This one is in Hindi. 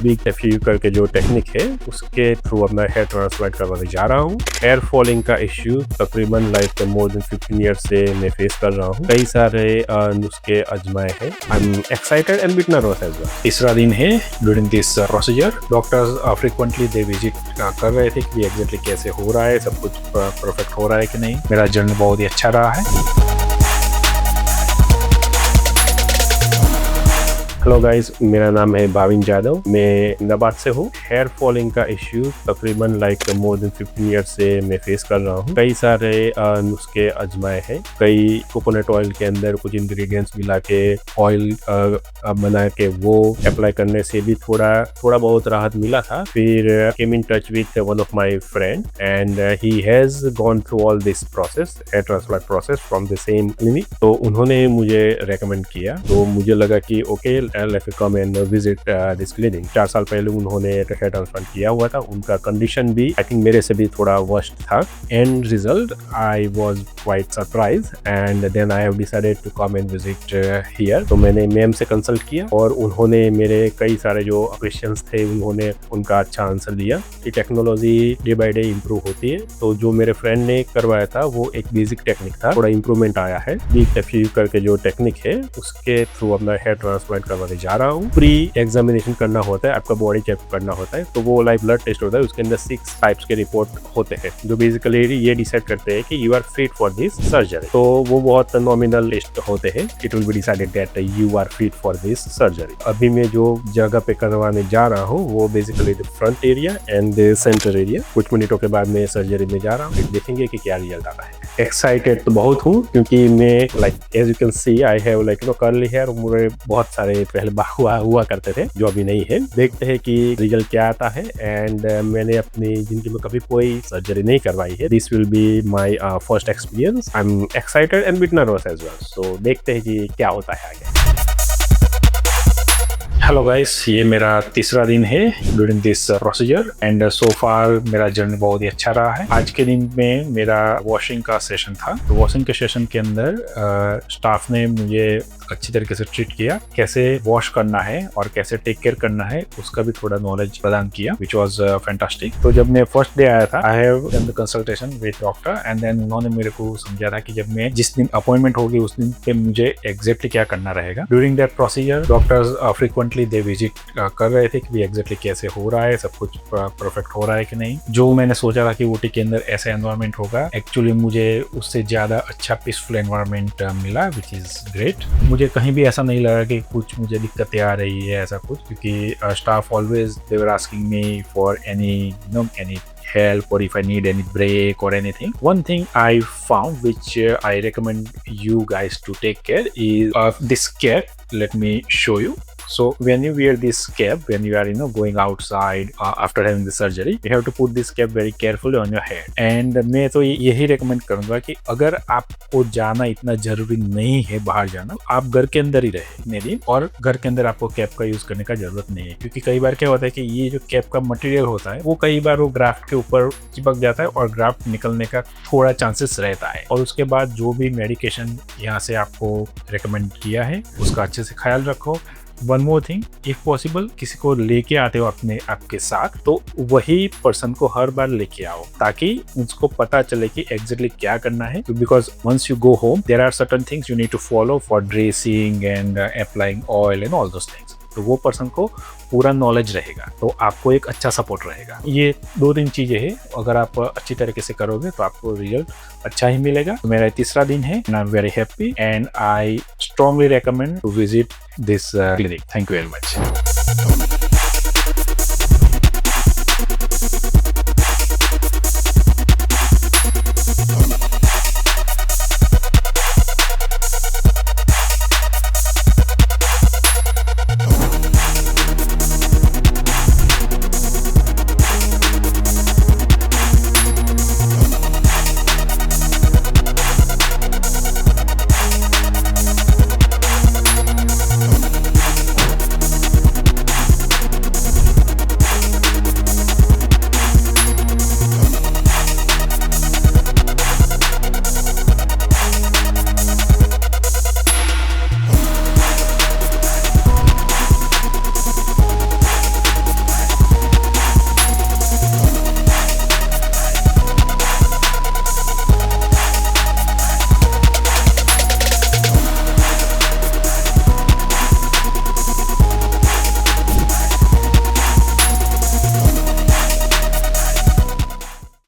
वीक एफयू करके जो टेक्निक है उसके थ्रू अपना हेयर ट्रांसप्लांट करवाने जा रहा हूँ। हेयर फॉलिंग का इश्यू तकरीबन लाइक मोर देन 15 ईयर से मैं फेस कर रहा हूँ। कई सारे नुस्खे आजमाए हैं। I am excited and bit nervous as well. तीसरा दिन है during this procedure. Doctors frequently they visit कर रहे थे कि एग्जैक्टली कैसे हो रहा है, सब कुछ परफेक्ट हो रहा है कि नहीं। मेरा जर्नी बहुत ही अच्छा रहा है। हेलो गाइस, मेरा नाम है भाविन जादव। मैं अहमदाबाद से हूँ। हेयर फॉलिंग का इश्यू तकरीबन लाइक मोर देन 15 ईयर से मैं फेस कर रहा हूँ। कई सारे नुस्खे आजमाए हैं। कई कोकोनट ऑयल के अंदर कुछ इंग्रेडिएंट्स मिला के ऑयल बना के वो अप्लाई करने से भी थोड़ा बहुत राहत मिला था। फिर came in touch with one of my friend and he has gone through all this process, hair transplant process from the same clinic. तो उन्होंने मुझे रेकमेंड किया, तो मुझे लगा कि okay let me come and visit this clinic. 4 साल पहले उन्होंने हेयर ट्रांसप्लांट किया हुआ था। उनका कंडीशन भी आई थिंक मेरे से भी थोड़ा वर्स्ट था। And result I was quite surprise and then I have decided to come and visit here. तो मैंने मैम से कंसल्ट किया और उन्होंने मेरे कई सारे जो क्वेश्चंस थे उन्होंने उनका अच्छा आंसर दिया कि technology day by day improve होती है। तो जो मेरे फ्रेंड ने करवाया था वो एक बेसिक टेक्निक था, थोड़ा इम्प्रूवमेंट आया है। वीक एफयू करके जो टेक्निक है उसके थ्रू अपना हेयर ट्रांसप्लांट करवाने जा रहा हूँ। प्री एग्जामिनेशन करना होता है, आपका बॉडी चेक करना होता है। तो वो लाइव ब्लड टेस्ट होता है, उसके अंदर 6 टाइप्स के रिपोर्ट होते हैं जो बेसिकली ये डिसाइड करते हैं कि you are fit for this surgery. तो वो बहुत नॉमिनल टेस्ट होते हैं। It will be decided that you are fit for this surgery. अभी मैं जो जगह पे करवाने जा रहा हूँ वो basically the front area and the centre area. कुछ मिनटों के बाद मैं सर्जरी में जा रहा हूँ, फिर देखेंगे कि क्या रिजल्ट आता है। एक्साइटेड तो बहुत हूँ क्योंकि मैं like as you can see I have like curly hair. मुझे बहुत सारे पहले हुआ करते थे जो अभी नहीं है। देखते हैं कि रिजल्ट क्या आता है। एंड मैंने अपनी जिंदगी में कभी कोई सर्जरी नहीं करवाई है। This will be my first experience. I am excited and bit nervous as well. So देखते हैं कि क्या होता है आगे। हेलो गाइस, ये मेरा तीसरा दिन है during this procedure and so far मेरा जर्नी बहुत ही अच्छा रहा है। आज के दिन में मेरा वॉशिंग का सेशन था। तो वॉशिंग के सेशन के अंदर स्टाफ ने मुझे अच्छी तरीके से ट्रीट किया। कैसे वॉश करना है और कैसे टेक केयर करना है उसका भी थोड़ा नॉलेज प्रदान किया, विच वॉज फैंटास्टिक। तो जब मैं फर्स्ट डे आया था, I have done the consultation with doctor and then उन्होंने मेरे को समझा था कि जब मैं जिस दिन अपॉइंटमेंट होगी उस दिन पे मुझे एग्जैक्टली क्या करना रहेगा। During that procedure doctors frequently they visit कर रहे थे कि एग्जैक्टली कैसे हो रहा है, सब कुछ परफेक्ट हो रहा है कि नहीं। जो मैंने सोचा था कि ऊटी के अंदर ऐसा एनवायरनमेंट होगा, एक्चुअली मुझे उससे ज्यादा अच्छा पीसफुल एनवायरनमेंट मिला, विच इज ग्रेट। मुझे कहीं भी ऐसा नहीं लगा कि कुछ मुझे दिक्कतें आ रही है ऐसा कुछ, क्योंकि staff always they were asking me for any help or if I need any break or anything. One thing I found which I recommend you guys to take care is this cap. Let me show you. So when you wear this cap, when you are going outside after having the surgery, you have to put this cap very carefully on your head. And मैं तो यही recommend करूँगा कि अगर आपको जाना इतना जरूरी नहीं है, बाहर जाना, आप घर के अंदर ही रहे इतने दिन, और घर के अंदर आपको कैप का यूज करने का जरूरत नहीं है। क्योंकि कई बार क्या होता है कि ये जो कैप का मटेरियल होता है वो कई बार वो ग्राफ्ट के ऊपर चिपक जाता है और ग्राफ्ट निकलने का थोड़ा चांसेस रहता है। और उसके बाद जो भी मेडिकेशन यहाँ से आपको रेकमेंड किया है उसका अच्छे से ख्याल रखो। One more thing, if possible किसी को लेके आते हो आपके साथ, तो वही पर्सन को हर बार लेके आओ ताकि उसको पता चले कि एग्जैक्टली क्या करना है। Because once you go home there are certain things you need to follow for dressing and applying oil and all those things. तो वो पर्सन को पूरा नॉलेज रहेगा, तो आपको एक अच्छा सपोर्ट रहेगा। ये 2-3 चीजें हैं, अगर आप अच्छी तरीके से करोगे तो आपको रिजल्ट अच्छा ही मिलेगा। तो मेरा तीसरा दिन है and I am very happy and I strongly recommend to visit this clinic. Thank you very much.